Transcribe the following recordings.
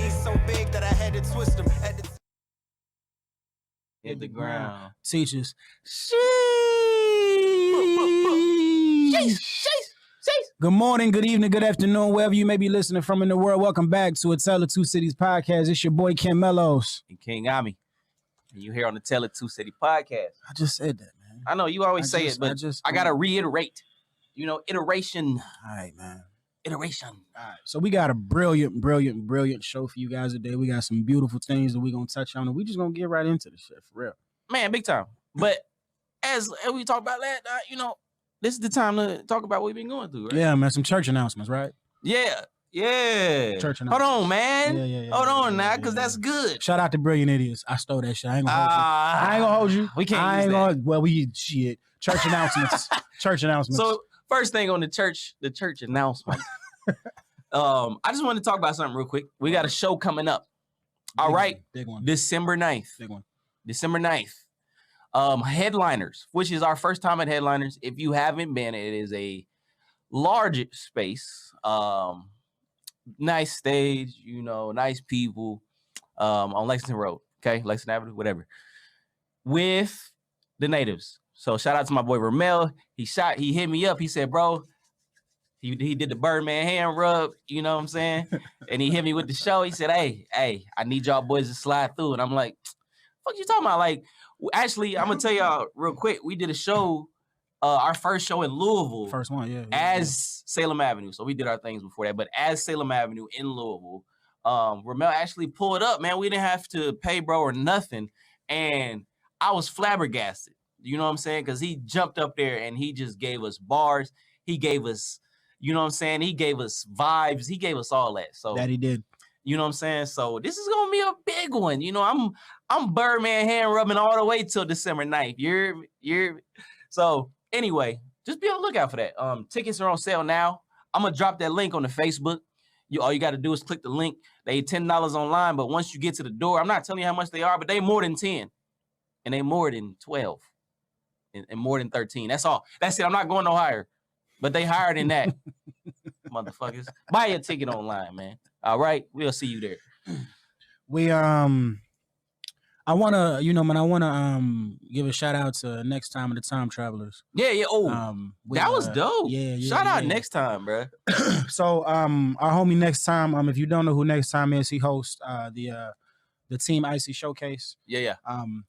Chains so big that I had to twist them. Hit the ground. Teachers. Good morning, good evening, good afternoon, wherever you may be listening from in the world. Welcome back to a Tell of Two Cities podcast. It's your boy Ken Mellos. And King Ami. And you here on the Tell of Two City podcast. I just said that, man. I know you always say it, but I got to reiterate. You know, iteration. All right, man. Iteration. All right. So we got a brilliant show for you guys today. We got some beautiful things that we're going to touch on, and we just going to get right into the shit, for real. Man, big time. But as we talked about that, you know, this is the time to talk about what we've been going through, right? Yeah, man. Some church announcements, right? Yeah. Church announcements. Hold on, man. Yeah. Hold on now, because that's good. Shout out to Brilliant Idiots. I stole that shit. I ain't going to hold you. I ain't going to hold you. We can't use that. Well, shit. Church announcements. So first thing on the church announcement. I just want to talk about something real quick. We got a show coming up. All right. Big one. December 9th. Big one. December 9th. Headliners, which is our first time at Headliners. If you haven't been, it is a large space. Nice stage, you know, nice people on Lexington Road. Okay, Lexington Avenue, whatever. With the natives. So shout out to my boy Ramel. He hit me up. He said, bro, he did the Birdman hand rub, you know what I'm saying? And he hit me with the show. He said, hey, I need y'all boys to slide through. And I'm like, fuck you talking about? Like, actually, I'm gonna tell y'all real quick. We did a show, our first show in Louisville. First one, yeah. As Salem Avenue. So we did our things before that, but as Salem Avenue in Louisville. Ramel actually pulled up, man. We didn't have to pay bro or nothing. And I was flabbergasted. You know what I'm saying? Because he jumped up there and he just gave us bars. He gave us, you know what I'm saying? He gave us vibes. He gave us all that. So that he did. You know what I'm saying? So this is gonna be a big one. You know, I'm Birdman hand rubbing all the way till December 9th. You're so anyway, just be on the lookout for that. Tickets are on sale now. I'm gonna drop that link on the Facebook. All you gotta do is click the link. They $10 online, but once you get to the door, I'm not telling you how much they are, but they more than 10. And they more than 12. And more than 13. That's all. That's it. I'm not going no higher. But they higher than that. Motherfuckers. Buy your ticket online, man. All right. We'll see you there. We I wanna, give a shout out to Next Time of the Time Travelers. Yeah. Oh, that was dope. Yeah. Shout out Next Time, bro. So our homie Next Time, if you don't know who Next Time is, he hosts the Team Icy Showcase. Yeah.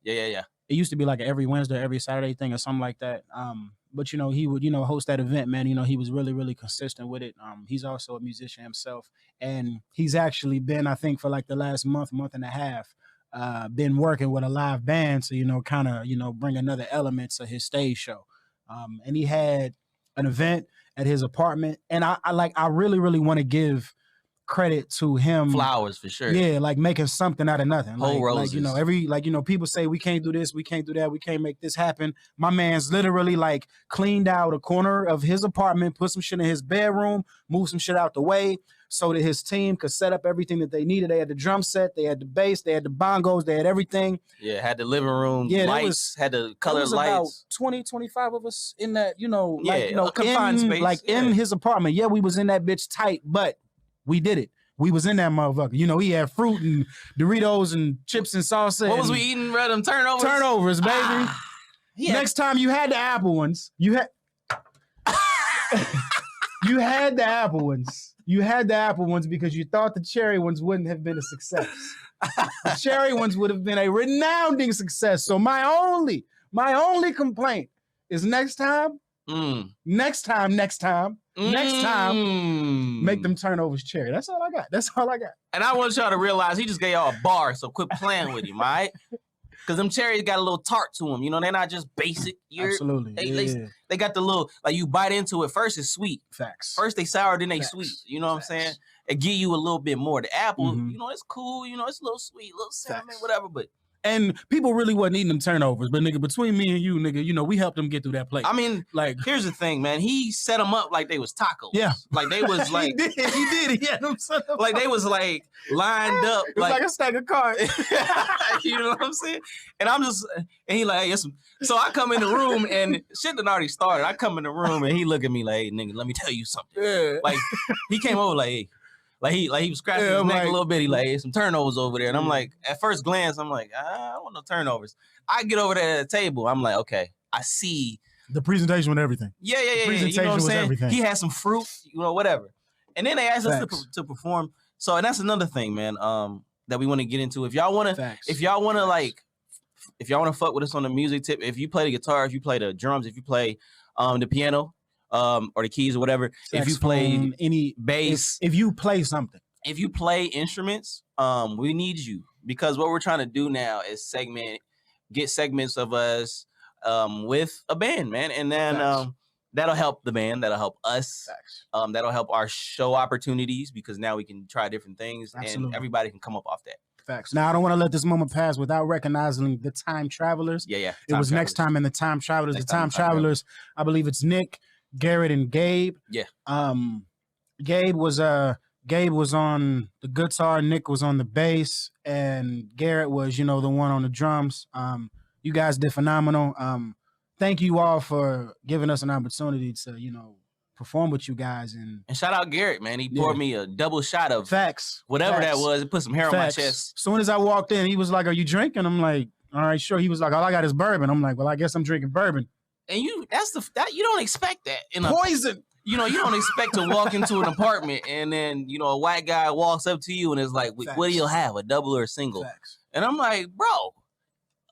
Yeah. It used to be like every Wednesday, every Saturday thing or something like that. But, he would, host that event, man. He was really, really consistent with it. He's also a musician himself. And he's actually been, I think, for like the last month and a half, been working with a live band to, kind of, bring another element to his stage show. And he had an event at his apartment. And I really, really want to give credit to him. Flowers for sure. Yeah, like making something out of nothing. Whole roses. People say we can't do this, we can't do that, we can't make this happen. My man's literally like cleaned out a corner of his apartment, put some shit in his bedroom, moved some shit out the way so that his team could set up everything that they needed. They had the drum set, they had the bass, they had the bongos, they had everything. Yeah, had the living room lights, had the colored lights. About 20, 25 of us in that, confined space. Like in his apartment. Yeah, we was in that bitch tight, but we did it. We was in that motherfucker. He had fruit and Doritos and chips and salsa. What was we eating, bro? Them turnovers? Turnovers, baby. Next time you had the apple ones. You had the apple ones. You had the apple ones because you thought the cherry ones wouldn't have been a success. The cherry ones would have been a resounding success. So my only complaint is next time, make them turnovers cherry. That's all I got. And I want y'all to realize he just gave y'all a bar, so quit playing with him, all right? Because them cherries got a little tart to them. They're not just basic. Absolutely. They got the little, like you bite into it. First it's sweet. Facts. First they sour, then they sweet. You know what I'm saying? It give you a little bit more. The apple, it's cool. It's a little sweet, a little cinnamon, whatever. But And people really wasn't eating them turnovers, but nigga, between me and you, nigga, we helped them get through that plate. I mean, like, here's the thing, man. He set them up like they was tacos. Yeah, like they was like he did. He had them set up like they was like lined up, it was like a stack of cards. You know what I'm saying? And I'm just, and he like, yes. So I come in the room and shit done already started. I come in the room and he look at me like, hey, nigga, let me tell you something. Yeah. Like he came over like, hey, Like he was scratching his I'm neck like- a little bit. He like, hey, some turnovers over there. And I'm like, at first glance, I'm like, I don't want no turnovers. I get over there at the table. I'm like, okay, I see. The presentation with everything. Yeah. presentation You know what I'm was saying? everything. He had some fruit, whatever. And then they asked us Facts. to perform. So, and that's another thing, man, that we want to get into. If y'all want to, Facts. if y'all want to Facts. like, if y'all want to fuck with us on the music tip, if you play the guitar, if you play the drums, if you play the piano, or the keys or whatever, if you play Saxophone, any bass, if you play something, if you play instruments, we need you, because what we're trying to do now is get segments of us with a band, man, and then Facts. that'll help the band, that'll help us, Facts. that'll help our show opportunities, because now we can try different things. Absolutely. And everybody can come up off that. Facts. Now I don't want to let this moment pass without recognizing the Time Travelers. Yeah. It was next time in the Time Travelers. Next The time Time in Time Travelers, I believe it's Nick, Garrett, and Gabe. Yeah. Gabe was on the guitar, Nick was on the bass, and Garrett was, the one on the drums. You guys did phenomenal. Thank you all for giving us an opportunity to, perform with you guys. And shout out Garrett, man. He poured me a double shot of facts. whatever Facts. that was. It put some hair Facts. on my chest. As soon as I walked in, he was like, "Are you drinking?" I'm like, "All right, sure." He was like, "All I got is bourbon." I'm like, "Well, I guess I'm drinking bourbon." And you don't expect that in a Poison. you don't expect to walk into an apartment and then, a white guy walks up to you and is like, what do you have, a double or a single? Facts. And I'm like, bro,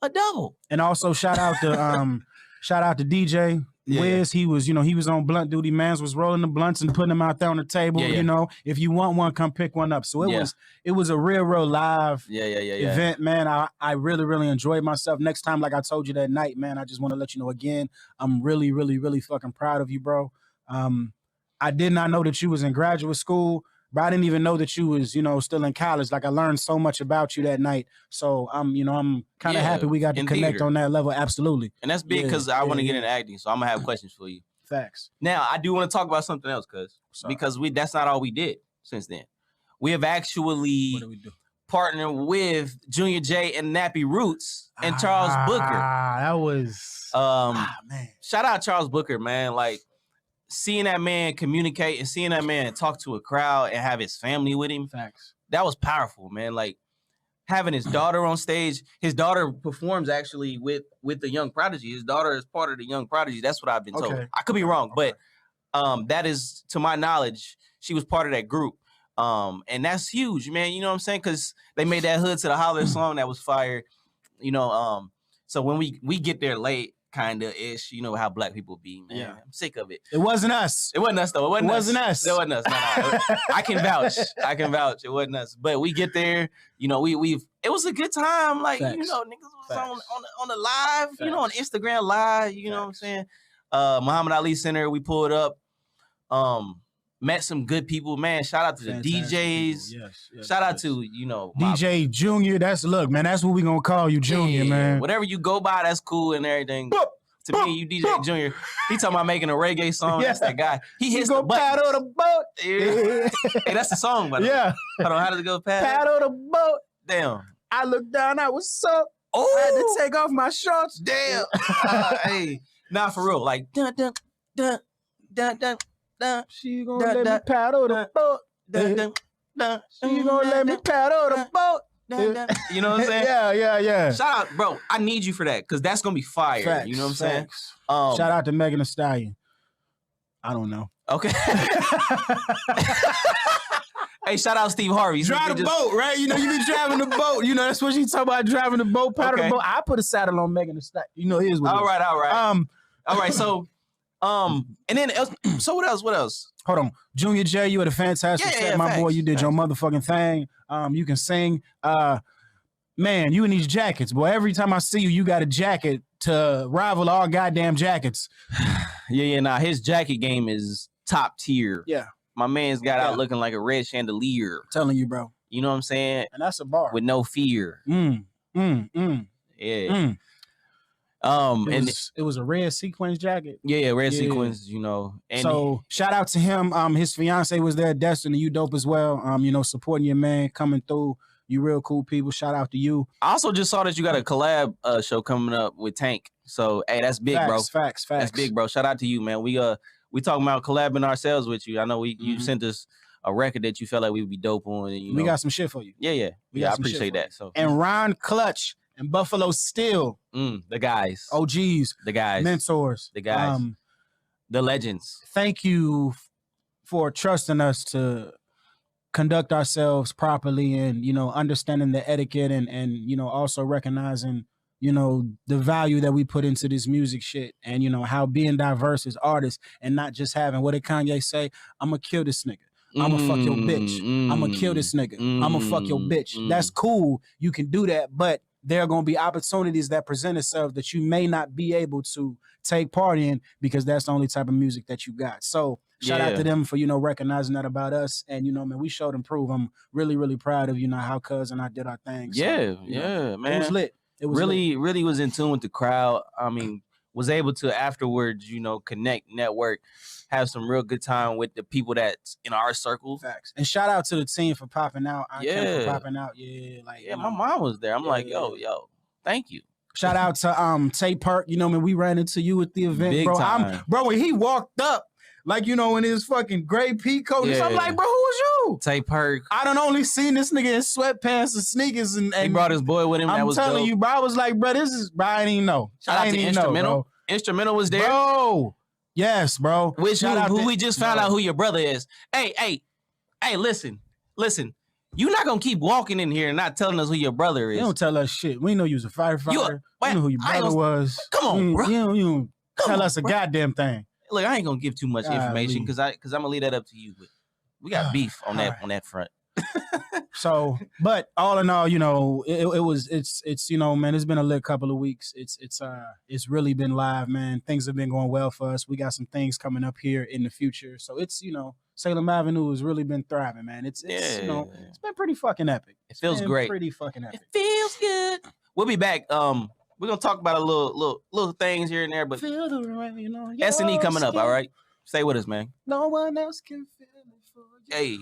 a double. And also shout out to DJ Wiz. He was, he was on blunt duty. Mans was rolling the blunts and putting them out there on the table. If you want one, come pick one up. So it was a real live event, man. I really, really enjoyed myself. Next time, like I told you that night, man, I just want to let you know again, I'm really, really, really fucking proud of you, bro. I did not know that you was in graduate school, but I didn't even know that you was, still in college. Like I learned so much about you that night. So I'm kind of happy we got to connect on that level. Absolutely. And that's big because I want to get into acting. So I'm gonna have questions for you. Facts. Now I do want to talk about something else, because that's not all we did since then. We have actually partnered with Junior J and Nappy Roots and Charles Booker. That was man. Shout out Charles Booker, man. Like, seeing that man communicate and seeing that man talk to a crowd and have his family with him. Facts. That was powerful, man. Like, having his daughter on stage. His daughter performs actually with the Young Prodigy. His daughter is part of the Young Prodigy. That's what I've been told. I could be wrong, but that is, to my knowledge, she was part of that group. And that's huge, man. You know what I'm saying? Because they made that Hood to the Holler song that was fire. So when we get there late, kind of ish, you know how black people be, man. I'm sick of it. It wasn't us. It wasn't us though. It wasn't us. No. I can vouch. It wasn't us. But we get there, it was a good time. Like, niggas was on the live, on Instagram live, you know what I'm saying? Muhammad Ali Center, we pulled up, met some good people, man. Shout out to the DJs. Yes, shout out to, DJ Junior. That's what we gonna call you, Junior, man. Whatever you go by, that's cool and everything. To me, you DJ Junior. He talking about making a reggae song. That's that guy. He hits the button. Paddle the boat. Hey, that's the song, by the way. Hold on, how does it go? Paddle the boat. Damn. I looked down, I was soaked. Oh, I had to take off my shorts. Damn. Hey, not for real. Like dun dun dun dun dun dun. She gonna let me paddle the boat. Dun dun dun. She gonna let me paddle the boat. You know what I'm saying? Yeah. Shout out, bro. I need you for that because that's gonna be fire. Facts, you know what I'm saying? Shout out to Megan Thee Stallion. I don't know. Okay. Hey, shout out Steve Harvey. Drive the boat, right? You be driving the boat. That's what she talk about, driving the boat, paddle the boat. I put a saddle on Megan Thee Stallion. It is what all right. All right. So, and then so what else? Hold on, Junior J, you had a fantastic set, my boy. You did your motherfucking thing. You can sing. Man, you in these jackets, boy. Every time I see you, you got a jacket to rival all goddamn jackets. Nah, his jacket game is top tier. Yeah. My man's got out looking like a red chandelier. I'm telling you, bro. You know what I'm saying? And that's a bar. With no fear. Yeah. It was a red sequins jacket. Yeah, red sequins, And so shout out to him. His fiance was there, Destiny. You dope as well. Supporting your man, coming through. You real cool people. Shout out to you. I also just saw that you got a collab show coming up with Tank. So hey, that's big, bro. Facts. That's big, bro. Shout out to you, man. We talking about collabing ourselves with you. I know you sent us a record that you felt like we would be dope on. And, we got some shit for you. Yeah. I appreciate that. So and Ron Clutch and Buffalo Steel, the guys, OGs, the guys, mentors, the guys, the legends. Thank you for trusting us to conduct ourselves properly, and understanding the etiquette, and also recognizing the value that we put into this music shit, and how being diverse as artists and not just having, what did Kanye say? I'm gonna kill this nigga. I'm gonna fuck your bitch. I'm gonna kill this nigga. I'm gonna fuck your bitch. That's cool. You can do that, but there are gonna be opportunities that present itself that you may not be able to take part in because that's the only type of music that you got. So shout out to them for recognizing that about us, and man, we showed and proved. I'm really, really proud of how Cuz and I did our thing. So, man, it was lit. It was really was in tune with the crowd. I mean, was able to afterwards, connect, network, have some real good time with the people that's in our circle. Facts. And shout out to the team for popping out. For popping out. My mom was there. I'm like, yo, thank you. Shout out to Tay Perk. Man, we ran into you at the event, Big bro. time. Bro, when he walked up, like, in his fucking gray pea coat, I'm like, bro, who was you? Tay Perk. I done only seen this nigga in sweatpants and sneakers, and he brought his boy with him. I'm telling you, bro, I was like, bro, bro, I didn't even know. Shout out to Instrumental. Instrumental was there. Bro. Yes, bro. Who we just found out who your brother is. Hey, listen. You're not gonna keep walking in here and not telling us who your brother is. You don't tell us shit. We know you was a firefighter. We know who your brother was. Come on, bro. You don't tell us a goddamn thing. Look, I ain't gonna give too much information because I'm gonna leave that up to you. But we got beef on that front. So, but all in all, it's man, it's been a lit couple of weeks. It's really been live, man. Things have been going well for us. We got some things coming up here in the future. So it's, Salem Avenue has really been thriving, man. It's it's been pretty fucking epic. It feels great. Pretty fucking epic. It feels good. We'll be back. We're gonna talk about a little things here and there, but feel the rain, S&E coming up, all right? Stay with us, man. No one else can feel it for you. Hey.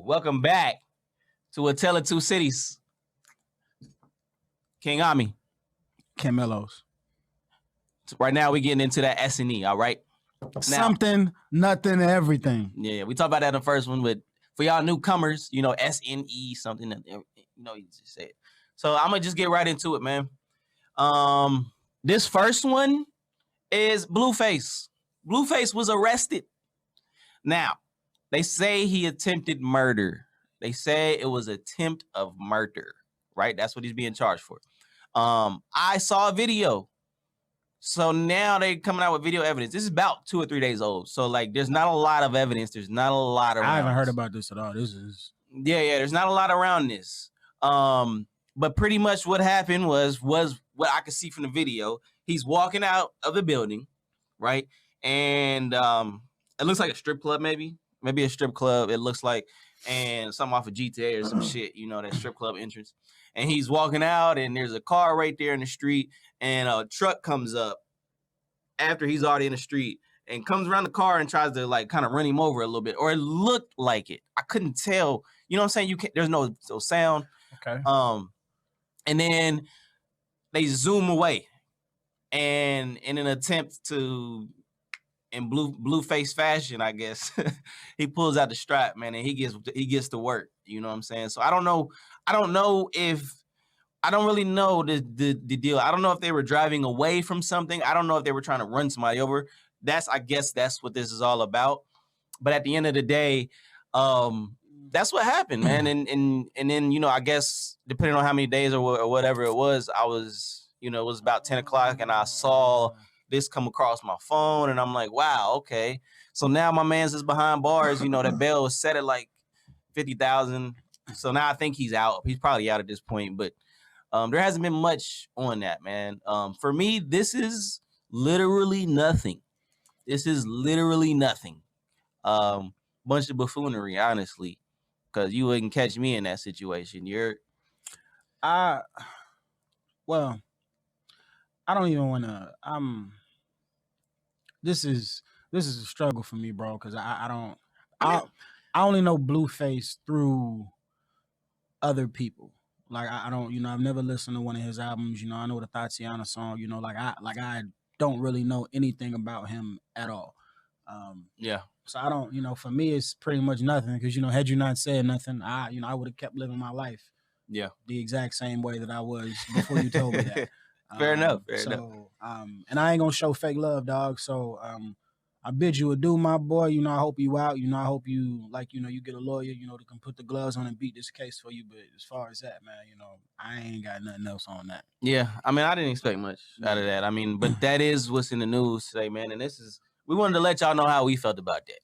Welcome back to A Tale of Two Cities. King Ami. Camelos. Right now we're getting into that S&E, all right? Something, nothing, everything. Yeah, we talked about that in the first one, but for y'all newcomers, S-N-E, something that, you just say it. So I'm going to just get right into it, man. This first one is Blueface. Blueface was arrested. Now, they say he attempted murder. They say it was attempt of murder, right? That's what he's being charged for. I saw a video. So now they're coming out with video evidence. This is about 2 or 3 days old. So, there's not a lot of evidence. There's not a lot around. I haven't heard about this at all. This is... Yeah, there's not a lot around this. But pretty much what happened was what I could see from the video, he's walking out of the building, right? And it looks like a strip club, maybe a strip club. It looks like, and something off of GTA or some shit, you know, that strip club entrance. And he's walking out, and there's a car right there in the street, and a truck comes up after he's already in the street and comes around the car and tries to like kind of run him over a little bit, or it looked like it. I couldn't tell. You know what I'm saying? You can't. There's no sound. Okay. And then they zoom away, and in an attempt to, in blue face fashion, I guess, he pulls out the strap, man, and he gets to work. You know what I'm saying? So I don't know if I don't really know the deal. I don't know if they were driving away from something. I don't know if they were trying to run somebody over. I guess that's what this is all about. But at the end of the day, that's what happened, man. And then, you know, I guess depending on how many days or whatever it was, I was, you know, it was about 10 o'clock and I saw this come across my phone and I'm like, wow, okay. So now my man's is behind bars. You know, that bail was set at like $50,000. So now I think he's out. He's probably out at this point, but there hasn't been much on that, man. For me, this is literally nothing. Bunch of buffoonery, honestly, because you wouldn't catch me in that situation. Well, I don't even want to. This is a struggle for me, bro, because I only know Blueface through other people. Like I don't, you know, I've never listened to one of his albums. You know, I know the Tatiana song. You know, I don't really know anything about him at all. Yeah. So I don't, you know, for me it's pretty much nothing because, you know, had you not said nothing, I would have kept living my life. Yeah. The exact same way that I was before you told me that. Fair enough. And I ain't gonna show fake love, dog. So I bid you adieu, my boy. You know, I hope you out. You know, I hope you you get a lawyer, you know, that can put the gloves on and beat this case for you. But as far as that, man, you know, I ain't got nothing else on that. Yeah. I mean, I didn't expect much out of that. I mean, but that is what's in the news today, man. And we wanted to let y'all know how we felt about that.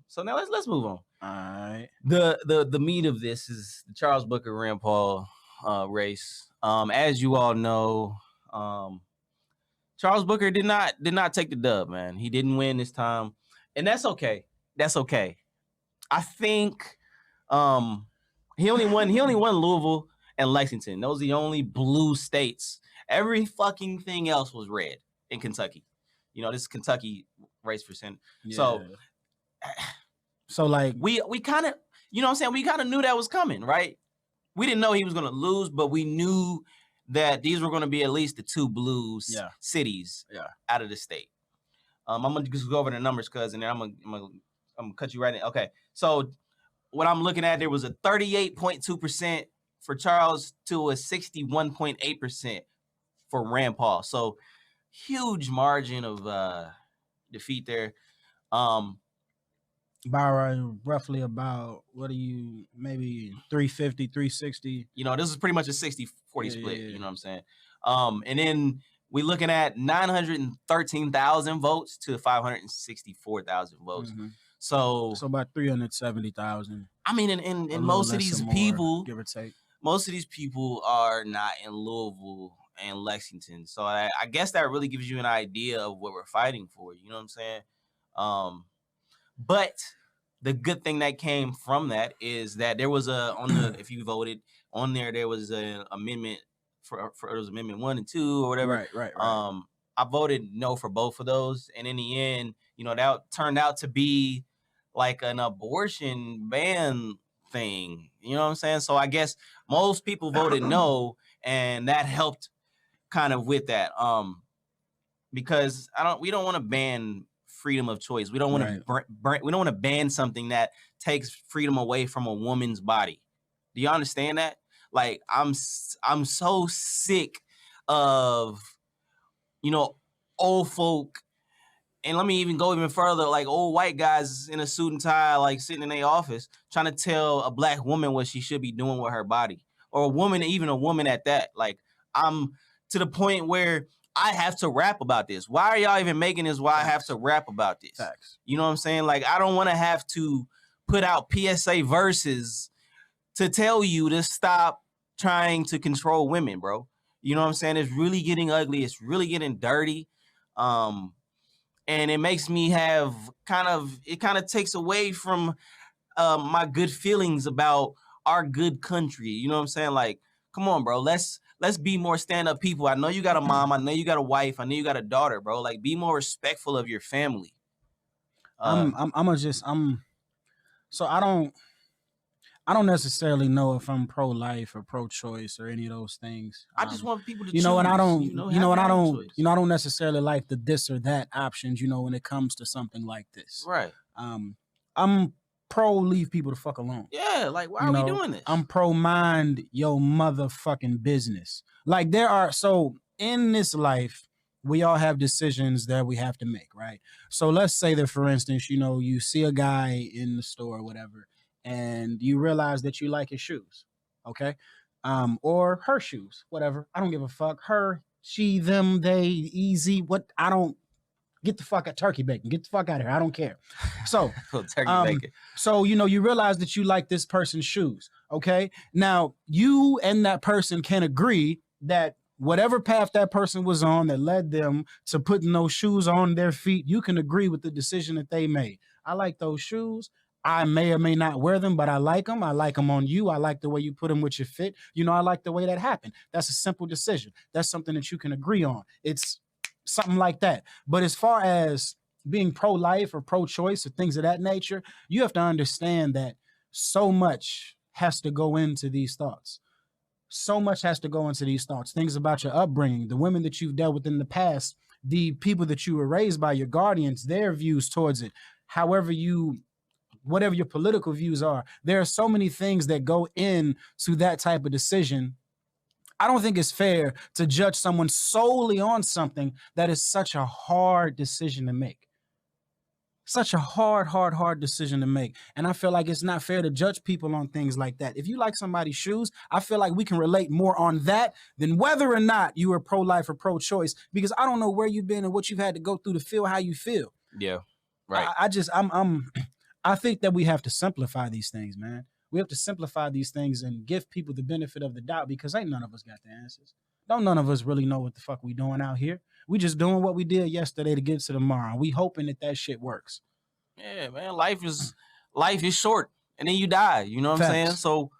So now let's move on. All right. The meat of this is the Charles Booker Rand Paul race. As you all know, Charles Booker did not take the dub, man. He didn't win this time, and that's okay. That's okay. I think he only won Louisville and Lexington. Those are the only blue states. Every fucking thing else was red in Kentucky. You know, this is Kentucky race for Senate. Yeah. So like we kind of, you know what I'm saying? We kind of knew that was coming, right? We didn't know he was going to lose, but we knew that these were going to be at least the two blue cities out of the state. I'm going to just go over the numbers, cuz, and then I'm going to cut you right in. Okay. So what I'm looking at, there was a 38.2% for Charles to a 61.8% for Rand Paul. So huge margin of defeat there. By roughly about, maybe 350, 360. You know, this is pretty much a 60-40 split, you know what I'm saying? And then we're looking at 913,000 votes to 564,000 votes. Mm-hmm. So about 370,000. I mean, and most of these people, give or take, most of these people are not in Louisville and Lexington. So I guess that really gives you an idea of what we're fighting for, you know what I'm saying? But the good thing that came from that is that there was if you voted on there was an amendment for it was Amendment 1 and 2 or whatever. Right. I voted no for both of those, and in the end, you know, that turned out to be like an abortion ban thing. You know what I'm saying? So I guess most people voted no, and that helped kind of with that. Because we don't want to ban freedom of choice. We don't want to we don't want to ban something that takes freedom away from a woman's body. Do you understand that? Like I'm so sick of, you know, old folk, and let me even go even further, like old white guys in a suit and tie, like sitting in their office trying to tell a black woman what she should be doing with her body, or a woman at that. Like I'm to the point where I have to rap about this. Why are y'all even making this? Why I have to rap about this? Facts. You know what I'm saying? Like, I don't want to have to put out PSA verses to tell you to stop trying to control women, bro. You know what I'm saying? It's really getting ugly. It's really getting dirty. And it makes me have kind of takes away from my good feelings about our good country. You know what I'm saying? Like, come on, bro. Let's be more stand-up people. I know you got a mom. I know you got a wife. I know you got a daughter, bro. Like, be more respectful of your family. So I don't necessarily know if I'm pro-life or pro-choice or any of those things. I just want people to you know, choose. and I don't, choice. I don't necessarily like the this or that options, when it comes to something like this. Right. I'm pro leave people the fuck alone. Yeah, like, why are we doing this? I'm pro mind your motherfucking business. Like, so in this life, we all have decisions that we have to make, right? So let's say that, for instance, you see a guy in the store or whatever, and you realize that you like his shoes, okay? Or her shoes, whatever. I don't give a fuck. Her, she, them, they, easy. What? I don't. Get the fuck out, turkey bacon. Get the fuck out of here. I don't care. So, turkey bacon. So, you realize that you like this person's shoes. Okay. Now, you and that person can agree that whatever path that person was on that led them to putting those shoes on their feet, you can agree with the decision that they made. I like those shoes. I may or may not wear them, but I like them. I like them on you. I like the way you put them with your fit. I like the way that happened. That's a simple decision. That's something that you can agree on. It's something like that. But as far as being pro-life or pro-choice or things of that nature, you have to understand that so much has to go into these thoughts. So much has to go into these thoughts. Things about your upbringing, the women that you've dealt with in the past, the people that you were raised by, your guardians, their views towards it, whatever your political views are. There are so many things that go into that type of decision. I don't think it's fair to judge someone solely on something that is such a hard decision to make. Such a hard decision to make. And I feel like it's not fair to judge people on things like that. If you like somebody's shoes, I feel like we can relate more on that than whether or not you are pro-life or pro-choice, because I don't know where you've been and what you've had to go through to feel how you feel. Yeah, right. I think that we have to simplify these things, man. We have to simplify these things and give people the benefit of the doubt, because ain't none of us got the answers. Don't none of us really know what the fuck we doing out here. We just doing what we did yesterday to get to tomorrow. We hoping that shit works. Yeah, man. Life is short, and then you die. You know what Facts. I'm saying? So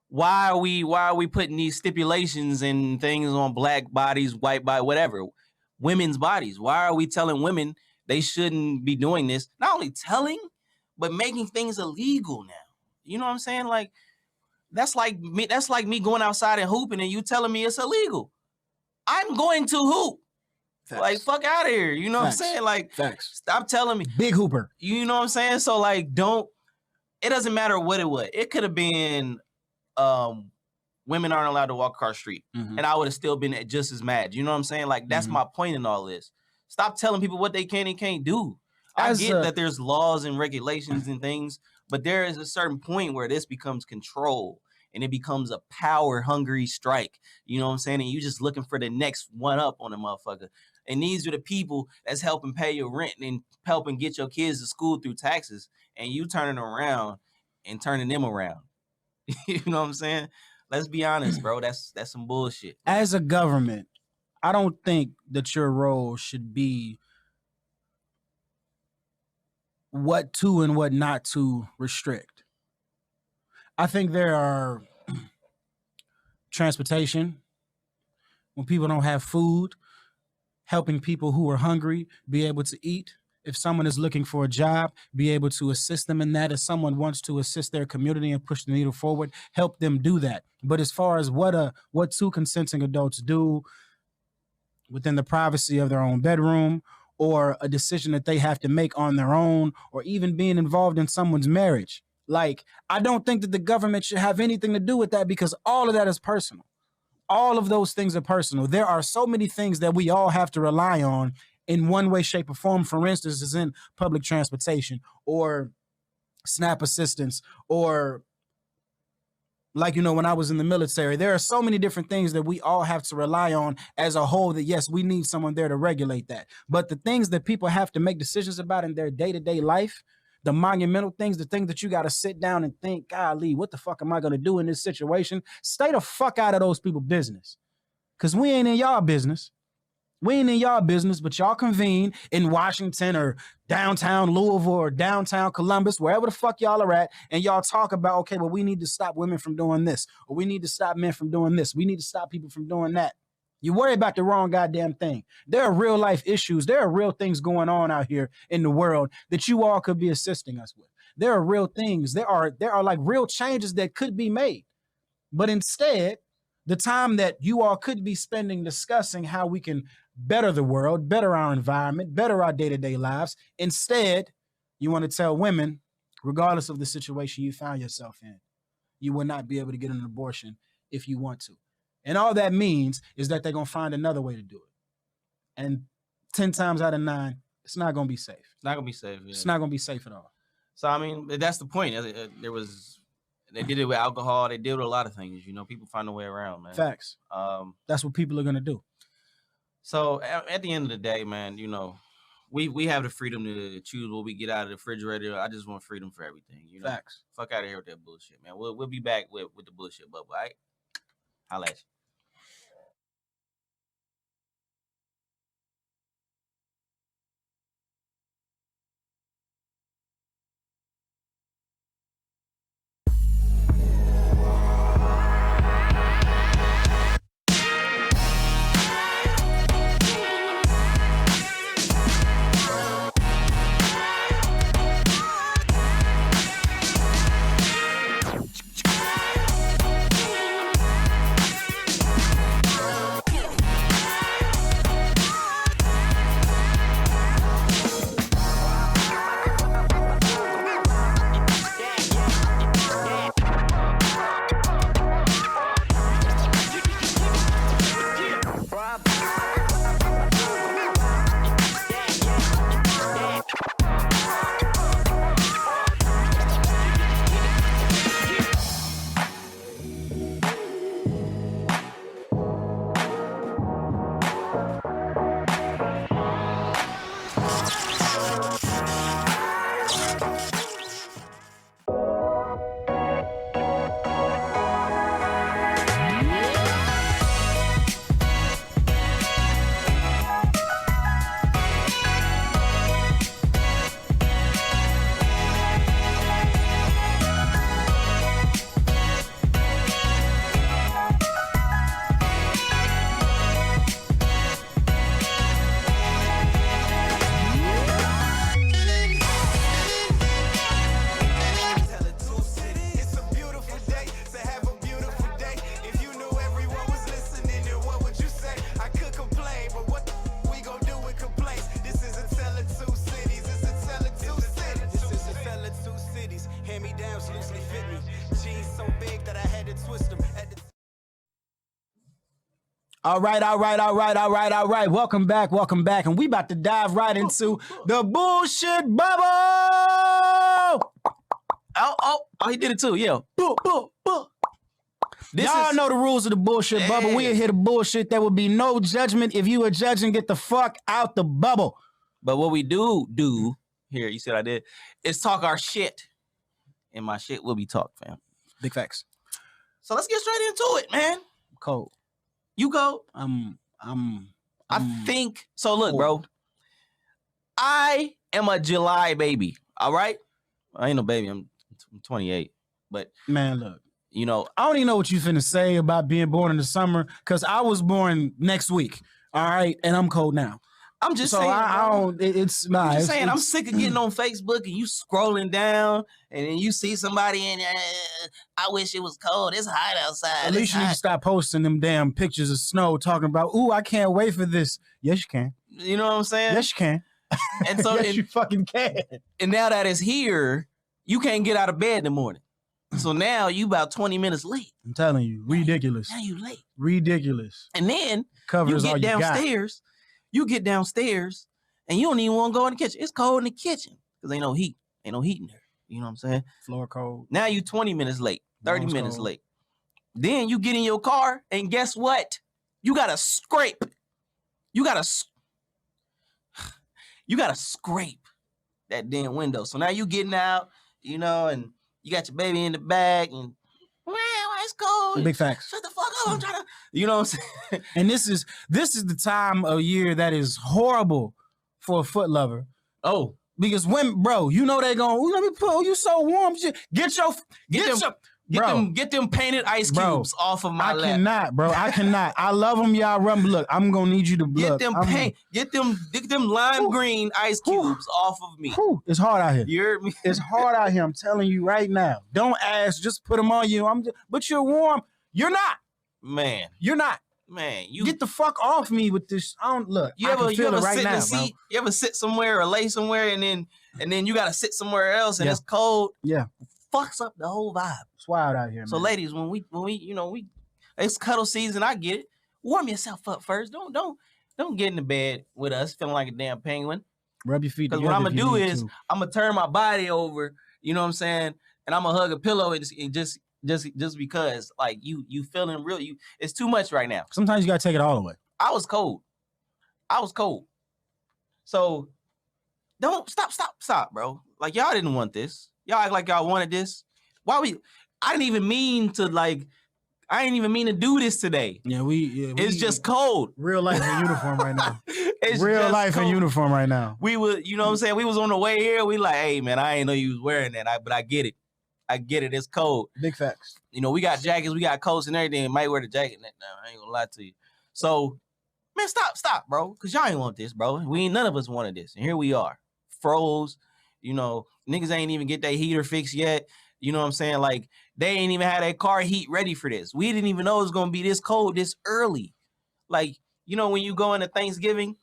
why are we putting these stipulations and things on black bodies, white body, whatever, women's bodies? Why are we telling women they shouldn't be doing this? Not only telling, but making things illegal now. You know what I'm saying? Like, that's like me going outside and hooping and you telling me it's illegal. I'm going to hoop. Facts. Like, fuck out of here. You know Facts. What I'm saying? Like, Facts. Stop telling me. Big hooper. You know what I'm saying? So, like, it doesn't matter what it was. It could have been women aren't allowed to walk across the street. Mm-hmm. And I would have still been just as mad. You know what I'm saying? Like, that's my point in all this. Stop telling people what they can and can't do. I get that there's laws and regulations and things, but there is a certain point where this becomes control and it becomes a power-hungry strike. You know what I'm saying? And you just looking for the next one up on a motherfucker. And these are the people that's helping pay your rent and helping get your kids to school through taxes. And you turning around and turning them around. You know what I'm saying? Let's be honest, bro. That's some bullshit. As a government, I don't think that your role should be what to and what not to restrict. I think there are transportation, when people don't have food, helping people who are hungry be able to eat. If someone is looking for a job, be able to assist them in that. If someone wants to assist their community and push the needle forward, help them do that. But as far as what two consenting adults do within the privacy of their own bedroom, or a decision that they have to make on their own, or even being involved in someone's marriage, like, I don't think that the government should have anything to do with that, because all of that is personal. All of those things are personal. There are so many things that we all have to rely on in one way, shape, or form. For instance, is in public transportation or SNAP assistance, or like, when I was in the military, there are so many different things that we all have to rely on as a whole, that yes, we need someone there to regulate that. But the things that people have to make decisions about in their day-to-day life, the monumental things, the things that you got to sit down and think, golly, what the fuck am I going to do in this situation? Stay the fuck out of those people's business. because we ain't in y'all business. We ain't in y'all business, but y'all convene in Washington or downtown Louisville or downtown Columbus, wherever the fuck y'all are at, and y'all talk about, okay, well, we need to stop women from doing this, or we need to stop men from doing this. We need to stop people from doing that. You worry about the wrong goddamn thing. There are real life issues. There are real things going on out here in the world that you all could be assisting us with. There are real things. There are like real changes that could be made. But instead, the time that you all could be spending discussing how we can better the world, better our environment, better our day-to-day lives. Instead, you want to tell women, regardless of the situation you found yourself in, you will not be able to get an abortion if you want to. And all that means is that they're going to find another way to do it. And 10 times out of 9, it's not going to be safe. It's not going to be safe. Yeah. It's not going to be safe at all. So, I mean, that's the point. They did it with alcohol. They did it with a lot of things. You know, people find a way around, man. Facts. That's what people are going to do. So at the end of the day, man, you know, we have the freedom to choose what we get out of the refrigerator. I just want freedom for everything. You know? Facts. Fuck out of here with that bullshit, man. We'll be back with the bullshit bubble, all right? Holla at you. All right. Welcome back. And we about to dive right into the bullshit bubble. Oh, he did it too. Yeah. Y'all know the rules of the bullshit bubble. We here to bullshit. There will be no judgment. If you are judging, get the fuck out the bubble. But what we do here, you said I did, is talk our shit. And my shit will be talked, fam. Big facts. So let's get straight into it, man. Cold. You go. I think so. Look, bro. I am a July baby. All right. I ain't no baby. I'm 28. But man, look. You know, I don't even know what you finna say about being born in the summer, because I was born next week. All right, and I'm cold now. I'm just saying. I don't. It's nah. I'm just saying. I'm sick of getting on Facebook and you scrolling down, and then you see somebody and I wish it was cold. It's hot outside. At least you need to stop posting them damn pictures of snow, talking about, ooh, I can't wait for this. Yes, you can. You know what I'm saying? Yes, you can. And so, yes, you fucking can. And now that it's here, you can't get out of bed in the morning. So now you about 20 minutes late. I'm telling you, ridiculous. Now you late. Ridiculous. And then covers you get all downstairs. You get downstairs and you don't even want to go in the kitchen. It's cold in the kitchen because ain't no heat. Ain't no heat in there. You know what I'm saying? Floor cold. Now you 20 minutes late, 30 Walls minutes cold. late. Then you get in your car and guess what? You got to scrape. You got to scrape that damn window. So now you getting out, you know, and you got your baby in the bag and, well, it's cold. Big facts. Shut the fuck up. I'm trying to, you know what I'm saying? And this is the time of year that is horrible for a foot lover. Oh, because when, bro, you know they going, let me put, you so warm. Get them painted ice cubes off of my lap. I cannot, bro. I cannot. I love them, y'all. Look, I'm gonna need you to get them lime green ice cubes off of me. It's hard out here. You heard me? It's hard out here. I'm telling you right now. Don't ask. Just put them on you. But you're warm. You're not, man. You're not, man. You get the fuck off me with this. I don't look. You ever sit in a seat? You ever sit somewhere or lay somewhere and then you gotta sit somewhere else and it's cold? Yeah. Fucks up the whole vibe. It's wild out here, man. So ladies, when we it's cuddle season, I get it. Warm yourself up first. Don't get in the bed with us feeling like a damn penguin. Rub your feet. Because what I'm gonna do is I'm gonna turn my body over, you know what I'm saying, and I'm gonna hug a pillow and just because like you feeling real, it's too much right now. Sometimes you gotta take it all away. I was cold. So don't stop, bro. Like y'all didn't want this. Y'all act like y'all wanted this. I didn't even mean to do this today. Yeah, it's just cold. Real life in uniform right now. It's real life in uniform right now. We were, you know what I'm saying? We was on the way here. We like, hey man, I didn't know you was wearing that. But I get it. It's cold. Big facts. You know, we got jackets, we got coats and everything. Might wear the jacket now. I ain't gonna lie to you. So, man, stop, bro. Cause y'all ain't want this, bro. None of us wanted this. And here we are. Froze. You know, niggas ain't even get their heater fixed yet. You know what I'm saying? Like, they ain't even had their car heat ready for this. We didn't even know it was going to be this cold this early. Like, you know, when you go into Thanksgiving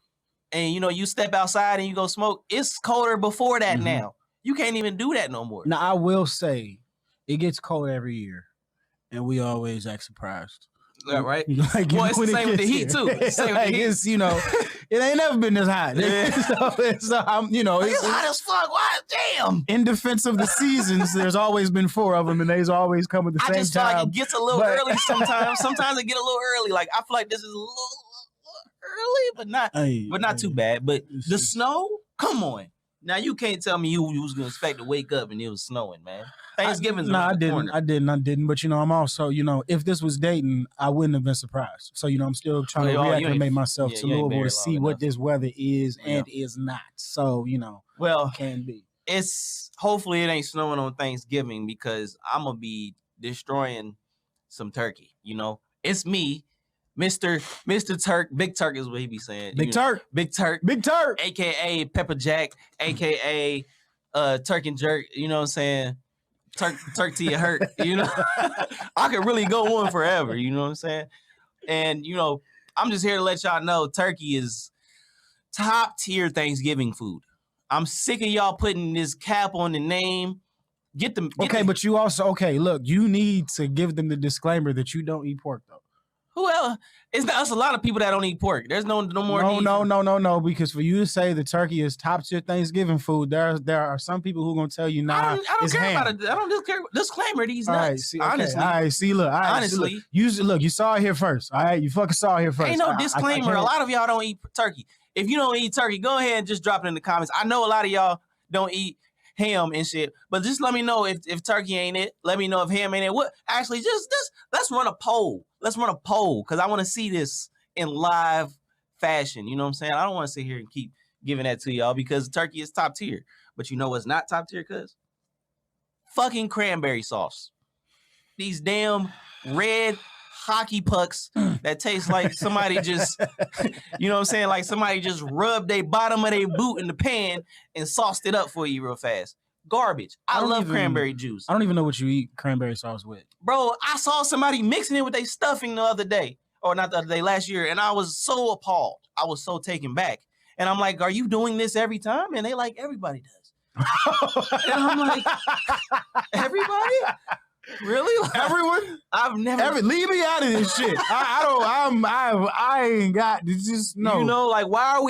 and, you know, you step outside and you go smoke, it's colder before that now. You can't even do that no more. Now, I will say, it gets cold every year, and we always act surprised. Yeah, right? Like, well, it's the same with the heat, too. It's, you know, it ain't never been this hot. so I'm, you know. It's hot as fuck. Why? Damn. In defense of the seasons, there's always been 4 of them, and they's always come at the same time. I just feel like it gets a little early sometimes. Sometimes it get a little early. Like, I feel like this is a little early, but not too bad. But the snow? Come on. Now, you can't tell me you was going to expect to wake up and it was snowing, man. Thanksgiving's around the corner. I didn't. But, you know, I'm also, you know, if this was Dayton, I wouldn't have been surprised. So, you know, I'm still trying to reacclimate myself to Louisville to see what this weather is and is not. So, you know, can be. Hopefully it ain't snowing on Thanksgiving because I'm going to be destroying some turkey, you know. It's me. Mr. Turk, Big Turk is what he be saying. Big Turk, aka Pepper Jack, aka Turk and Jerk. You know what I'm saying? Turk till you hurt. You know, I could really go on forever. You know what I'm saying? And you know, I'm just here to let y'all know turkey is top tier Thanksgiving food. I'm sick of y'all putting this cap on the name. But you also look, you need to give them the disclaimer that you don't eat pork though. Who else? It's a lot of people that don't eat pork. There's no more. No. Because for you to say the turkey is top tier Thanksgiving food, there are some people who are gonna tell you, nah, I don't care about it. I don't just care. Disclaimer these nuts. Honestly, honestly, you saw it here first. All right, you fucking saw it here first. Ain't no disclaimer. A lot of y'all don't eat turkey. If you don't eat turkey, go ahead and just drop it in the comments. I know a lot of y'all don't eat ham and shit, but just let me know if turkey ain't it. Let me know if ham ain't it. What actually just let's run a poll. Let's run a poll because I want to see this in live fashion. You know what I'm saying? I don't want to sit here and keep giving that to y'all because turkey is top tier. But you know what's not top tier, cuz? Fucking cranberry sauce. These damn red hockey pucks that taste like somebody just, you know what I'm saying? Like somebody just rubbed their bottom of their boot in the pan and sauced it up for you real fast. Garbage. I love cranberry juice. I don't even know what you eat cranberry sauce with. Bro, I saw somebody mixing it with their stuffing the other day. Or not the other day, last year. And I was so appalled. I was so taken back. And I'm like, are you doing this every time? And they like, everybody does. And I'm like, everybody? Really? Like, everyone? I've never. Leave me out of this shit. I ain't got just no. You know, like why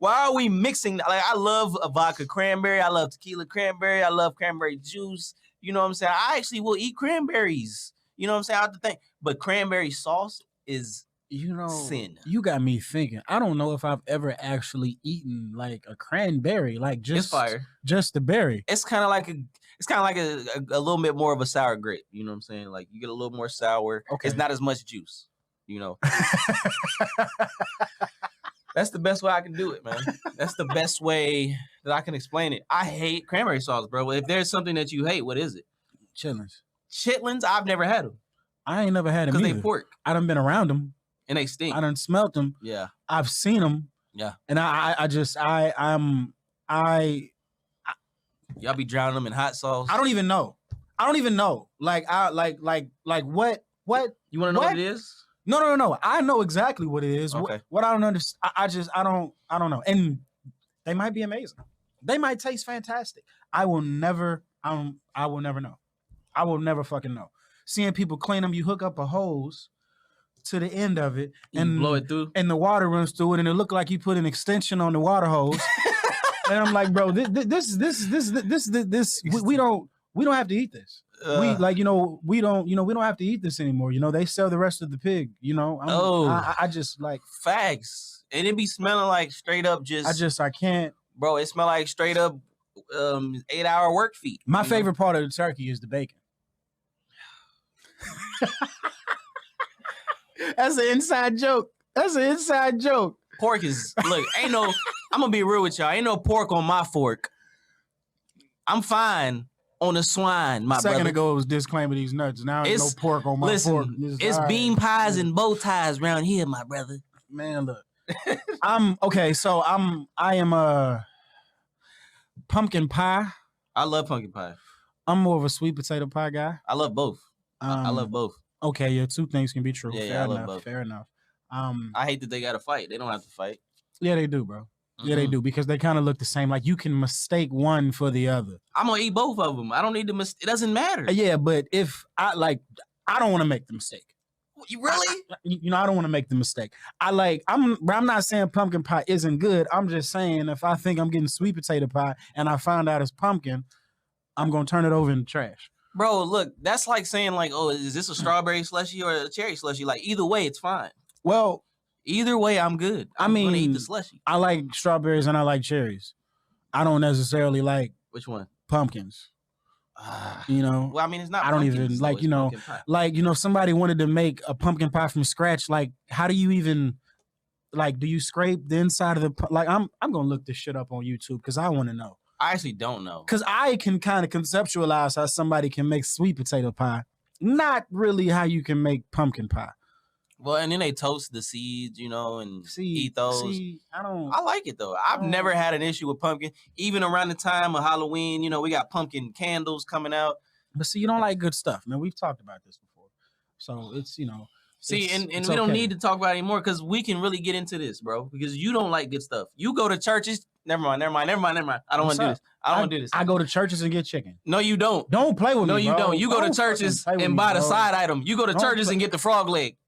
are we mixing? Like I love a vodka cranberry. I love tequila cranberry. I love cranberry juice. You know what I'm saying? I actually will eat cranberries. You know what I'm saying? I have to think, but cranberry sauce is sin. You got me thinking. I don't know if I've ever actually eaten like a cranberry, like It's just fire. just the berry. It's kind of like a little bit more of a sour grape. You know what I'm saying? Like you get a little more sour. Okay. It's not as much juice. That's the best way I can do it, man. That's the best way that I can explain it. I hate cranberry sauce, bro. If there's something that you hate, what is it? Chitlins. Chitlins, I've never had them. I ain't never had them because either. they pork. I done been around them. And they stink. I done smelt them. Yeah. I've seen them. Yeah. And y'all be drowning them in hot sauce. I don't even know. Like what? You want to know what it is? No. I know exactly what it is. Okay. What I don't understand, I don't know. And they might be amazing. They might taste fantastic. I will never know. I will never fucking know. Seeing people clean them, you hook up a hose to the end of it and blow it through, and the water runs through it, and it look like you put an extension on the water hose. And I'm like, bro, this we don't have to eat this. We don't have to eat this anymore. They sell the rest of the pig. I just like facts, and it be smelling like straight up I can't, bro. It smell like straight up 8-hour work feet. My favorite part of the turkey is the bacon. That's an inside joke. Pork is I'm gonna be real with y'all. Ain't no pork on my fork. I'm fine on the swine, my brother. Second ago it was disclaimer these nuts. Now there's no pork on my fork. It's bean pies and bow ties around here, my brother. Man, look. I am a pumpkin pie. I love pumpkin pie. I'm more of a sweet potato pie guy. I love both. I love both. Okay, yeah, two things can be true. Yeah, I love both. Fair enough. I hate that they gotta fight. They don't have to fight. Yeah, they do, bro. Mm-hmm. Yeah, they do, because they kind of look the same. Like you can mistake one for the other. I'm gonna eat both of them. I don't need to it doesn't matter. Yeah, but if I don't want to make the mistake. You really? I don't want to make the mistake. I'm not saying pumpkin pie isn't good. I'm just saying if I think I'm getting sweet potato pie and I find out it's pumpkin, I'm gonna turn it over in the trash. Bro, look, that's like saying oh, is this a strawberry slushie or a cherry slushie? Like either way, it's fine. Well, either way, I'm good. I'm gonna eat the slushie. I like strawberries and I like cherries. I don't necessarily like which one? Pumpkins. Well, I mean, it's not. I don't even if somebody wanted to make a pumpkin pie from scratch. Like, how do you even do you scrape the inside of the I'm gonna look this shit up on YouTube because I want to know. I actually don't know. Because I can kind of conceptualize how somebody can make sweet potato pie. Not really how you can make pumpkin pie. Well, and then they toast the seeds, and eat those. I like it, though. I've never had an issue with pumpkin. Even around the time of Halloween, we got pumpkin candles coming out. But see, you don't like good stuff, man. We've talked about this before. So it's, See, and we don't need to talk about it anymore because we can really get into this, bro. Because you don't like good stuff. You go to churches. Never mind. I don't want to do this. I don't want to do this. I go to churches and get chicken. No, you don't. Don't play with me, No, you don't. You go to churches and buy the side item. You go to churches and get the frog leg.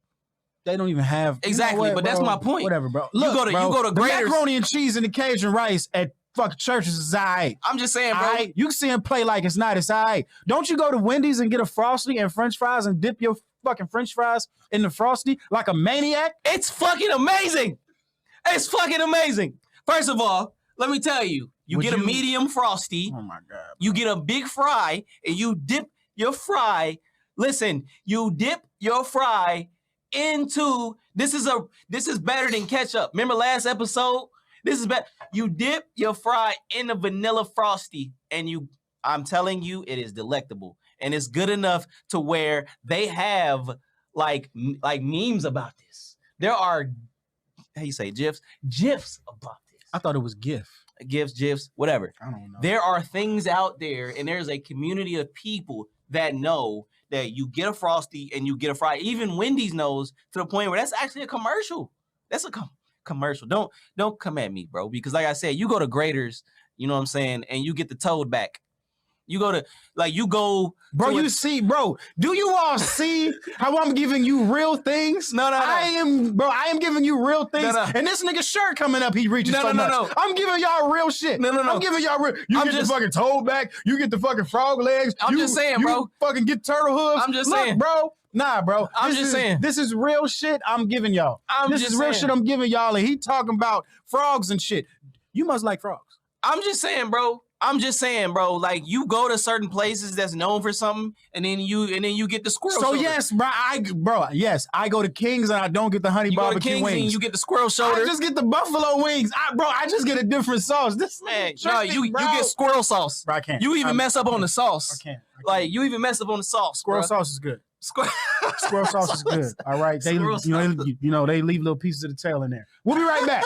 They don't even have exactly, but that's my point. Whatever, bro. Look, you go to the Graders. Macaroni and cheese and the Cajun rice at fucking churches is alright. I'm just saying, bro. Right? You can see him play like it's not. It's alright. Don't you go to Wendy's and get a Frosty and French fries and dip your fucking French fries in the Frosty like a maniac? It's fucking amazing. It's fucking amazing. First of all, let me tell you, you get a medium Frosty. Oh my God. Bro. You get a big fry and you dip your fry. Listen, you dip your fry into this is better than ketchup. Remember last episode? This is better. You dip your fry in the vanilla Frosty and I'm telling you, it is delectable. And it's good enough to where they have like memes about this. There are, how you say, GIFs about this. I thought it was GIF. GIFs, whatever. I don't know. There are things out there, and there's a community of people that know that you get a Frosty and you get a fry. Even Wendy's knows to the point where that's actually a commercial. That's a commercial. Don't come at me, bro, because like I said, you go to Graders, you know what I'm saying, and you get the toad back. You go to you go, bro. You see, bro. Do you all see how I'm giving you real things? No. I am giving you real things. No. And this nigga shirt coming up, he reaches so much. No. I'm giving y'all real shit. No. I'm giving y'all real. You get the fucking toe back. You get the fucking frog legs. I'm just saying, bro. You fucking get turtle hooves. I'm just Look, saying, bro. Nah, bro. I'm just saying. This is real shit I'm giving y'all. This is real shit I'm giving y'all. And he talking about frogs and shit. You must like frogs. I'm just saying, bro. Like you go to certain places that's known for something, and then you get the squirrel. So shoulder. yes, yes, I go to King's and I don't get the honey barbecue wings. And you get the squirrel shoulder. I just get the buffalo wings. I just get a different sauce. This man, no, you get squirrel sauce. Bro, I can't. You even mess up on the sauce. I can't. Like you even mess up on the sauce. Squirrel sauce is good. Squirrel sauce is good. All right, they they leave little pieces of the tail in there. We'll be right back.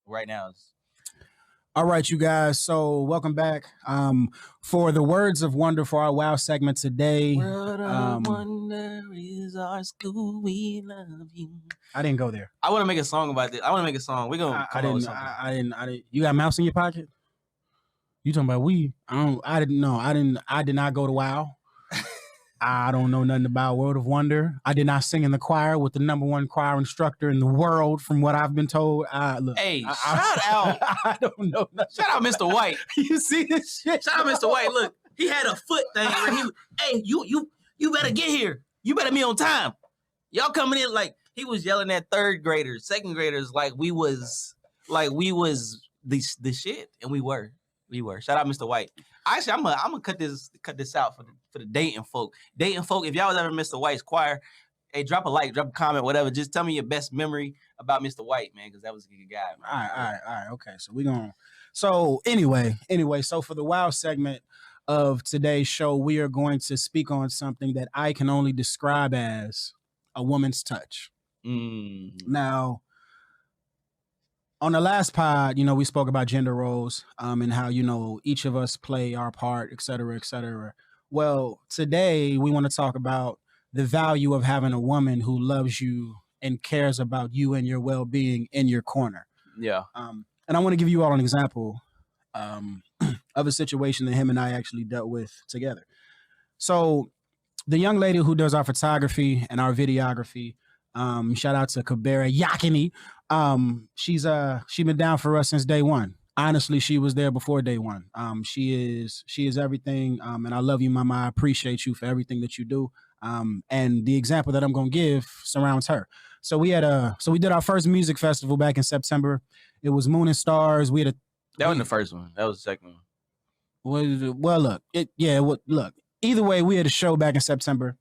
Right now. All right, you guys. So welcome back. For the words of wonder for our WoW segment today. World of wonder is our school. We love you. I didn't go there. I want to make a song about this. I want to make a song. We're gonna. I didn't. You got a mouse in your pocket? You talking about weed? I didn't know. I did not go to WoW. I don't know nothing about World of Wonder. I did not sing in the choir with the #1 choir instructor in the world, from what I've been told. Look, shout out. I don't know nothing. Shout out Mr. White. You see this shit? Shout out Mr. White. Look, he had a foot thing where you better get here. You better be on time. Y'all coming in like he was yelling at third graders, second graders, like we was the shit, and we were. Shout out Mr. White. Actually, I'm gonna cut this out for the Dayton folk. Dayton folk, if y'all was ever Mr. White's choir, hey, drop a like, drop a comment, whatever. Just tell me your best memory about Mr. White, man, because that was a good guy. Man. All right. Okay, so we gonna. So anyway. So for the WoW segment of today's show, we are going to speak on something that I can only describe as a woman's touch. Now, on the last pod, we spoke about gender roles and how, each of us play our part, et cetera, et cetera. Well, today we want to talk about the value of having a woman who loves you and cares about you and your well-being in your corner. Yeah. And I want to give you all an example of a situation that him and I actually dealt with together. So the young lady who does our photography and our videography, shout out to Kabera Yakini. She's been down for us since day one. Honestly, she was there before day one. She is everything. And I love you, mama. I appreciate you for everything that you do. And the example that I'm going to give surrounds her. So we did our first music festival back in September. It was Moon and Stars. That wasn't the first one. That was the second one. Well, look, either way, we had a show back in September.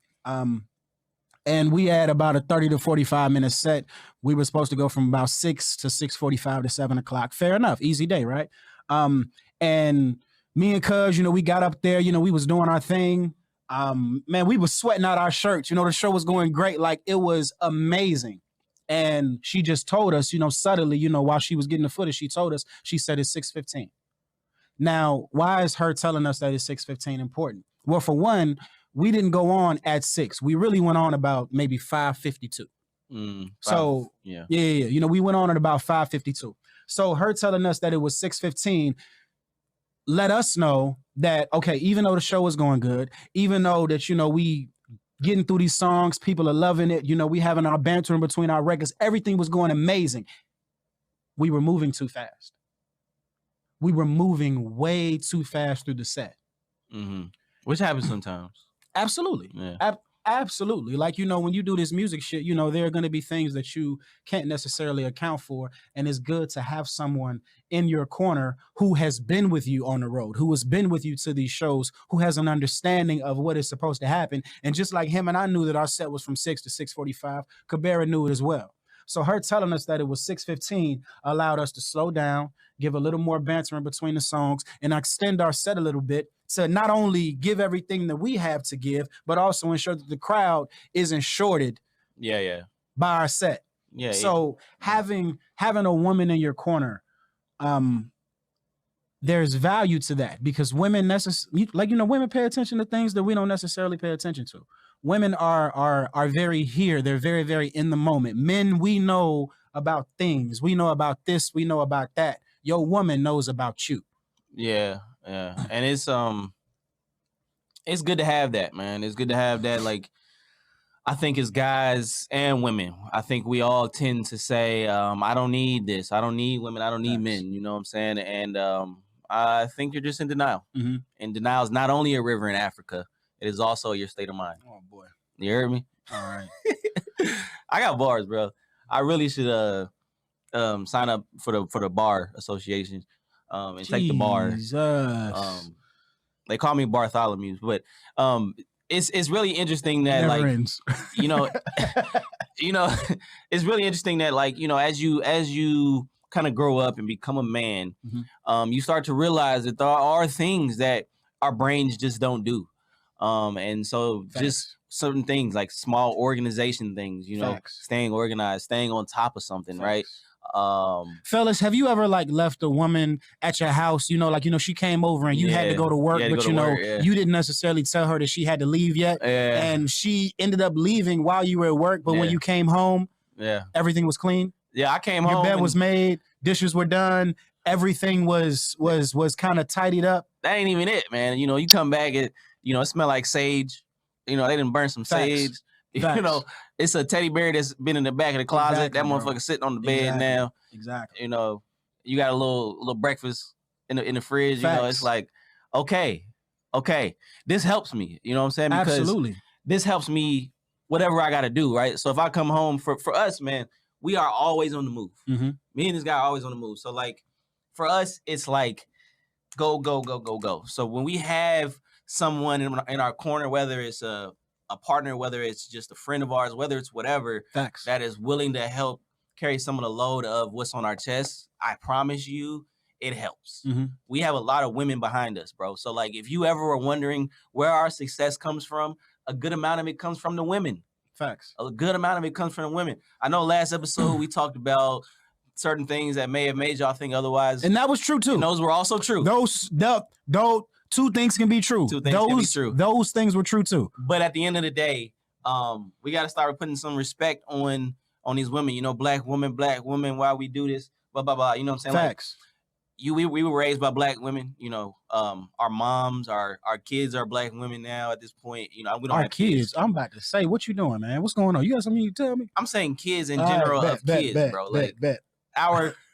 And we had about a 30 to 45 minute set. We were supposed to go from about 6 to 6:45 to 7 o'clock. Fair enough. Easy day, right? And me and Cuz, we got up there, we was doing our thing. Man, we was sweating out our shirts. The show was going great. Like, it was amazing. And she just told us, subtly, while she was getting the footage, she told us, she said it's 6:15. Now, why is her telling us that it's 6:15 important? Well, for one, we didn't go on at 6. We really went on about maybe 5:52. So yeah. We went on at about 5:52. So her telling us that it was 6:15 let us know that, okay, even though the show is going good, even though that, we getting through these songs, people are loving it, we having our banter in between our records, everything was going amazing. We were moving too fast. We were moving way too fast through the set. Which happens sometimes. Absolutely. Yeah. Absolutely. Like, when you do this music shit, there are going to be things that you can't necessarily account for. And it's good to have someone in your corner who has been with you on the road, who has been with you to these shows, who has an understanding of what is supposed to happen. And just like him and I knew that our set was from 6 to 6:45, Cabrera knew it as well. So her telling us that it was 6:15 allowed us to slow down, give a little more banter in between the songs, and extend our set a little bit to not only give everything that we have to give, but also ensure that the crowd isn't shorted by our set. So having a woman in your corner, there's value to that, because women women pay attention to things that we don't necessarily pay attention to. Women are very here. They're very, very in the moment. Men, we know about things. We know about this. We know about that. Your woman knows about you. Yeah. And it's good to have that, man. It's good to have that. Like, I think as guys and women, I think we all tend to say, I don't need this. I don't need women. I don't need men. You know what I'm saying? And I think you're just in denial. And denial is not only a river in Africa, it is also your state of mind. Oh, boy. You heard me? All right. I got bars, bro. I really should sign up for the bar association and take the bars. They call me Bartholomew, but it's really interesting that Never ends. It's really interesting that, like, as you kind of grow up and become a man, you start to realize that there are things that our brains just don't do. And so just certain things like small organization things, staying organized, staying on top of something, right? Fellas, have you ever left a woman at your house, she came over and you had to go to work, but you didn't necessarily tell her that she had to leave yet, and she ended up leaving while you were at work, but when you came home, everything was clean. I came home, your bed was made, dishes were done, everything was kind of tidied up. That ain't even it, man. You come back, it smell like sage. They didn't burn some sage. It's a teddy bear that's been in the back of the closet. Exactly, that motherfucker sitting on the bed now. Exactly. You got a little breakfast in the fridge. It's like, okay, this helps me. You know what I'm saying? Because absolutely, this helps me whatever I got to do, right? So if I come home, for us, man, we are always on the move. Me and this guy are always on the move. So like, for us, it's like go, go, go, go, go. So when we have someone in our corner, whether it's a partner, whether it's just a friend of ours, whether it's whatever, that is willing to help carry some of the load of what's on our chest, I promise you, it helps. We have a lot of women behind us, bro. So like, if you ever were wondering where our success comes from, a good amount of it comes from the women. Facts. A good amount of it comes from the women. I know last episode we talked about certain things that may have made y'all think otherwise. And that was true too. And those were also true. Those two things can be true. Those things were true too. But at the end of the day, we got to start putting some respect on these women. Black women, why we do this, blah, blah, blah. You know what I'm saying? Facts. We were raised by black women. Our moms, our kids are black women now at this point. We don't our have kids. I'm about to say, what you doing, man? What's going on? You got something you tell me? I'm saying kids in general bro.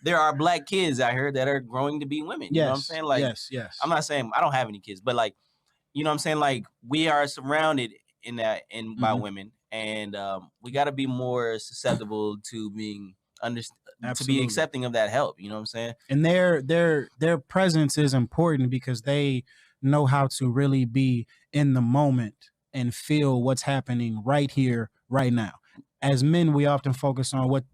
There are black kids out here that are growing to be women. You know what I'm saying? Like, yes. I'm not saying I don't have any kids, but like, you know what I'm saying? Like, we are surrounded by women, and we got to be more susceptible to being to be accepting of that help. You know what I'm saying? And their presence is important because they know how to really be in the moment and feel what's happening right here, right now. As men, we often focus on what's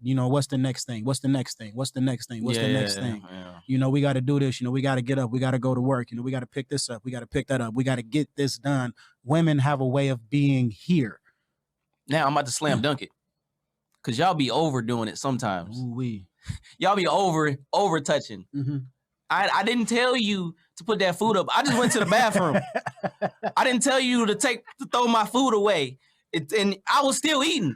the next thing? What's the next thing? What's the next thing? What's the next thing? Yeah. We got to do this. We got to get up. We got to go to work. We got to pick this up. We got to pick that up. We got to get this done. Women have a way of being here. Now I'm about to slam dunk it. Cause y'all be overdoing it sometimes. Ooh-wee. Y'all be over touching. Mm-hmm. I didn't tell you to put that food up. I just went to the bathroom. I didn't tell you to throw my food away. And I was still eating.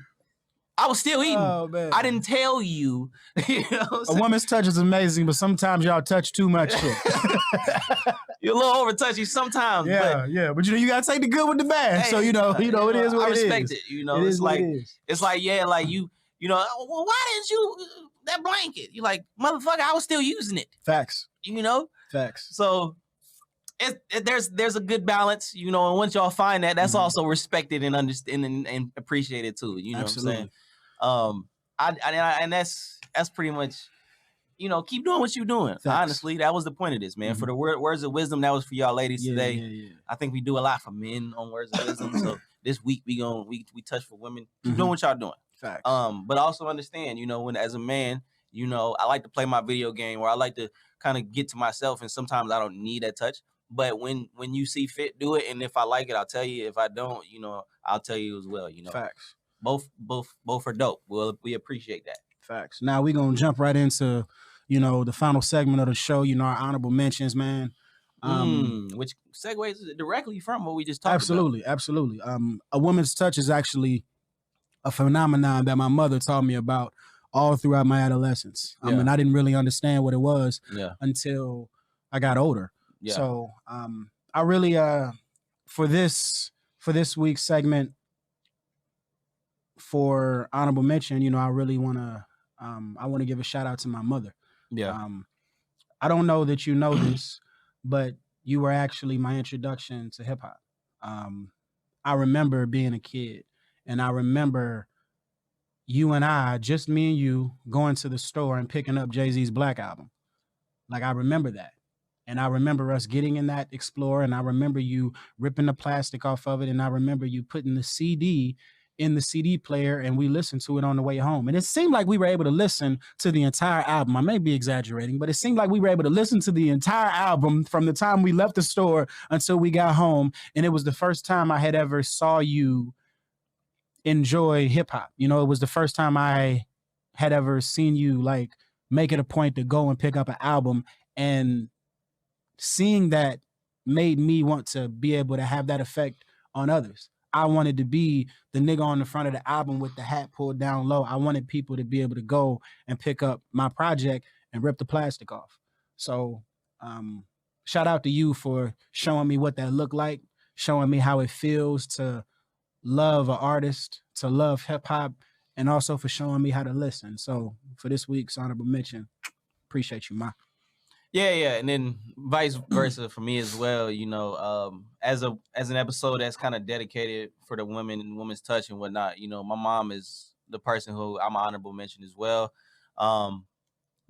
Oh, man. I didn't tell you. A woman's touch is amazing, but sometimes y'all touch too much shit. You're a little over touchy sometimes. Yeah. But you gotta take the good with the bad. Hey, so it is what it is. I respect it. It's like you. Well, why didn't you that blanket? You're like, motherfucker, I was still using it. Facts. Facts. So there's a good balance, and once y'all find that, that's also respected and understood and appreciated too. You know Absolutely. what I'm saying? And that's pretty much, keep doing what you're doing. Facts. Honestly, that was the point of this, man. For the words of wisdom, that was for y'all ladies today. Yeah. I think we do a lot for men on words of wisdom. So this week we touch for women. Keep doing what y'all doing. Facts. But also understand, when as a man, I like to play my video game, or I like to kind of get to myself, and sometimes I don't need that touch. But when you see fit, do it. And if I like it, I'll tell you. If I don't, I'll tell you as well. Facts. Both are dope. Well, we appreciate that. Facts. Now we're gonna jump right into, the final segment of the show. Our honorable mentions, man. Which segues directly from what we just talked about. Absolutely. A woman's touch is actually a phenomenon that my mother taught me about all throughout my adolescence. And I didn't really understand what it was until I got older. Yeah. So I really for this week's segment for honorable mention, I really want to give a shout out to my mother. Yeah. I don't know that you know this, but you were actually my introduction to hip hop. I remember being a kid, and I remember you and I, just me and you, going to the store and picking up Jay-Z's Black Album. Like, I remember that. And I remember us getting in that Explorer, and I remember you ripping the plastic off of it, and I remember you putting the CD in the CD player, and we listened to it on the way home. And it seemed like we were able to listen to the entire album. I may be exaggerating, but it seemed like we were able to listen to the entire album from the time we left the store until we got home. And it was the first time I had ever saw you enjoy hip hop. It was the first time I had ever seen you like make it a point to go and pick up an album, and seeing that made me want to be able to have that effect on others. I wanted to be the nigga on the front of the album with the hat pulled down low. I wanted people to be able to go and pick up my project and rip the plastic off. So shout out to you for showing me what that looked like, showing me how it feels to love an artist, to love hip hop, and also for showing me how to listen. So for this week's honorable mention, appreciate you, Ma. Yeah, and then vice versa for me as well. As an episode that's kind of dedicated for the women and women's touch and whatnot. My mom is the person who I'm an honorable mention as well.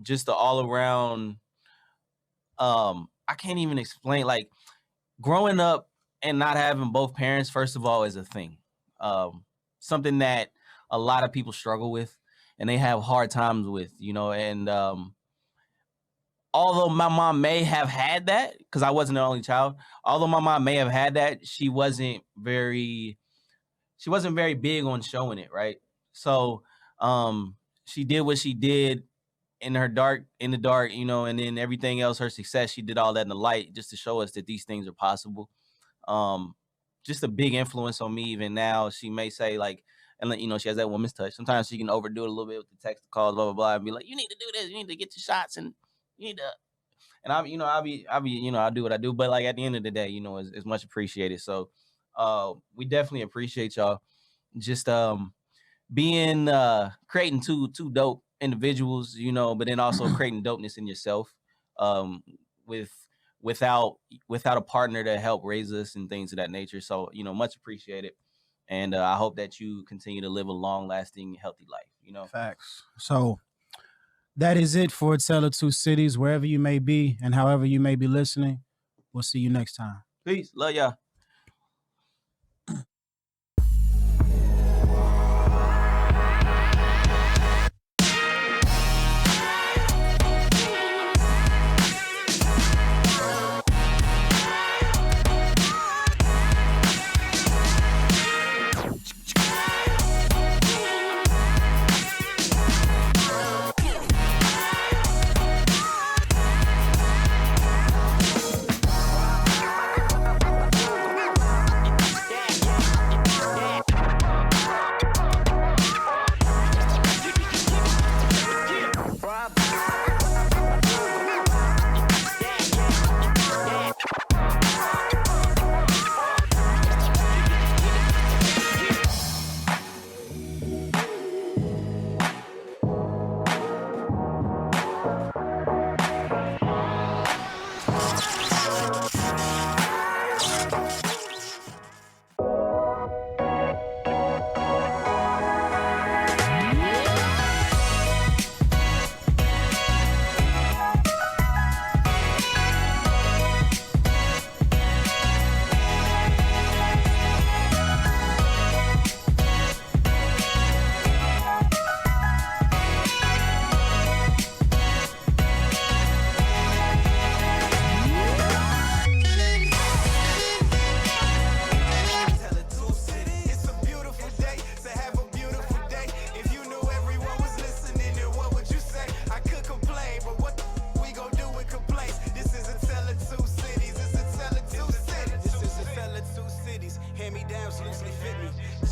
Just the all around. I can't even explain. Like, growing up and not having both parents, first of all, is a thing. Something that a lot of people struggle with, and they have hard times with. And although my mom may have had that, because I wasn't the only child, although my mom may have had that, she wasn't very big on showing it, right? So she did what she did in the dark, and then everything else, her success, she did all that in the light just to show us that these things are possible. Just a big influence on me even now. She may say, like, and she has that woman's touch. Sometimes she can overdo it a little bit with the text calls, blah, blah, blah, and be like, you need to do this, you need to get your shots, and you need to, and I'll do what I do. But like at the end of the day, it's much appreciated. So we definitely appreciate y'all just being creating two dope individuals, but then also creating dopeness in yourself without a partner to help raise us and things of that nature. So, much appreciated. And I hope that you continue to live a long lasting, healthy life, Facts. So that is it for Tale of Two Cities, wherever you may be and however you may be listening. We'll see you next time. Peace. Love y'all.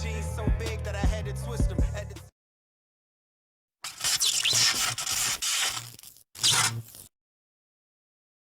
Jeans so big that I had to twist them.